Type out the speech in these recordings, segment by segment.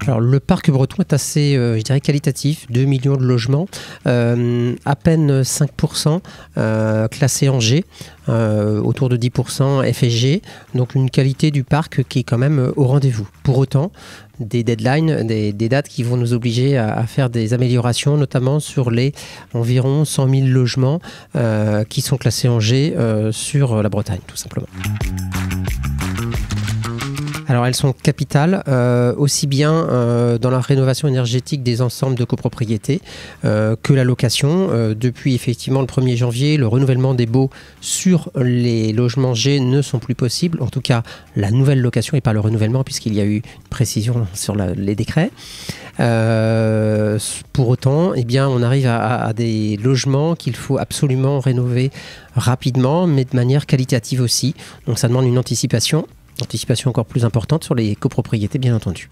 Alors, le parc breton est assez, je dirais, qualitatif. 2 millions de logements, à peine 5% classés en G, autour de 10% FSG. Donc, une qualité du parc qui est quand même au rendez-vous. Pour autant, des deadlines, des dates qui vont nous obliger à faire des améliorations, notamment sur les environ 100 000 logements qui sont classés en G sur la Bretagne, tout simplement. Alors elles sont capitales, aussi bien dans la rénovation énergétique des ensembles de copropriété que la location. Depuis effectivement le 1er janvier, le renouvellement des baux sur les logements G ne sont plus possibles. En tout cas, la nouvelle location et pas le renouvellement puisqu'il y a eu une précision sur les décrets. Pour autant, eh bien, on arrive à des logements qu'il faut absolument rénover rapidement, mais de manière qualitative aussi. Donc ça demande une anticipation encore plus importante sur les copropriétés, bien entendu.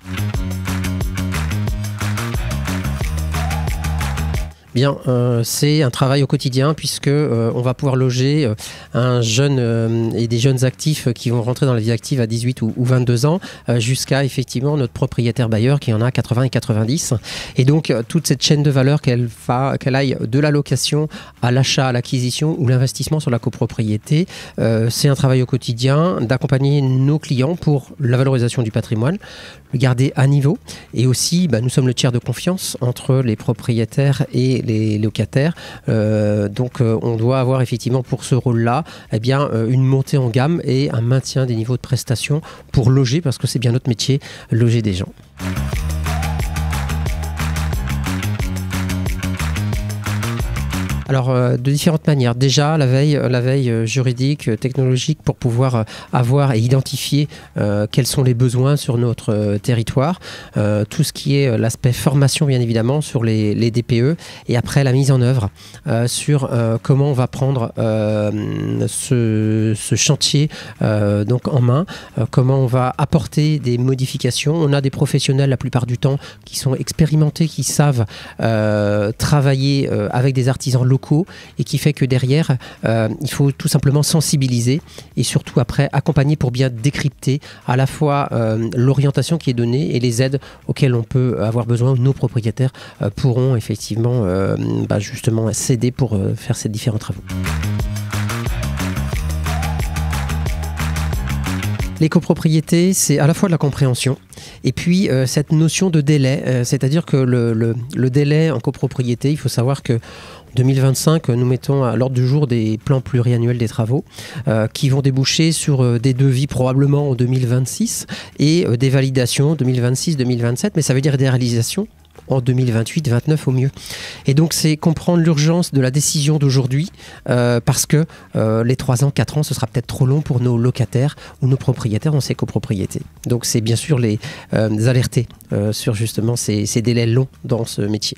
Bien, c'est un travail au quotidien puisque on va pouvoir loger un jeune et des jeunes actifs qui vont rentrer dans la vie active à 18 ou 22 ans jusqu'à effectivement notre propriétaire bailleur qui en a 80 et 90. Et donc toute cette chaîne de valeur qu'elle aille de la location à l'achat, à l'acquisition ou l'investissement sur la copropriété, c'est un travail au quotidien d'accompagner nos clients pour la valorisation du patrimoine, le garder à niveau et aussi nous sommes le tiers de confiance entre les propriétaires et les locataires, donc on doit avoir effectivement pour ce rôle-là une montée en gamme et un maintien des niveaux de prestations pour loger, parce que c'est bien notre métier, loger des gens. Alors, de différentes manières. Déjà, la veille juridique, technologique, pour pouvoir avoir et identifier quels sont les besoins sur notre territoire. Tout ce qui est l'aspect formation, bien évidemment, sur les DPE. Et après, la mise en œuvre sur comment on va prendre ce chantier donc en main. Comment on va apporter des modifications. On a des professionnels, la plupart du temps, qui sont expérimentés, qui savent travailler avec des artisans locaux et qui fait que derrière, il faut tout simplement sensibiliser et surtout après accompagner pour bien décrypter à la fois l'orientation qui est donnée et les aides auxquelles on peut avoir besoin. Nos propriétaires pourront effectivement justement s'aider pour faire ces différents travaux. Les copropriétés, c'est à la fois de la compréhension et puis cette notion de délai, c'est-à-dire que le délai en copropriété, il faut savoir que 2025, nous mettons à l'ordre du jour des plans pluriannuels des travaux qui vont déboucher sur des devis probablement en 2026 et des validations 2026-2027, mais ça veut dire des réalisations en 2028-29 au mieux. Et donc c'est comprendre l'urgence de la décision d'aujourd'hui parce que les 3 ans, 4 ans, ce sera peut-être trop long pour nos locataires ou nos propriétaires dans ces copropriétés. Donc c'est bien sûr les alerter sur justement ces délais longs dans ce métier.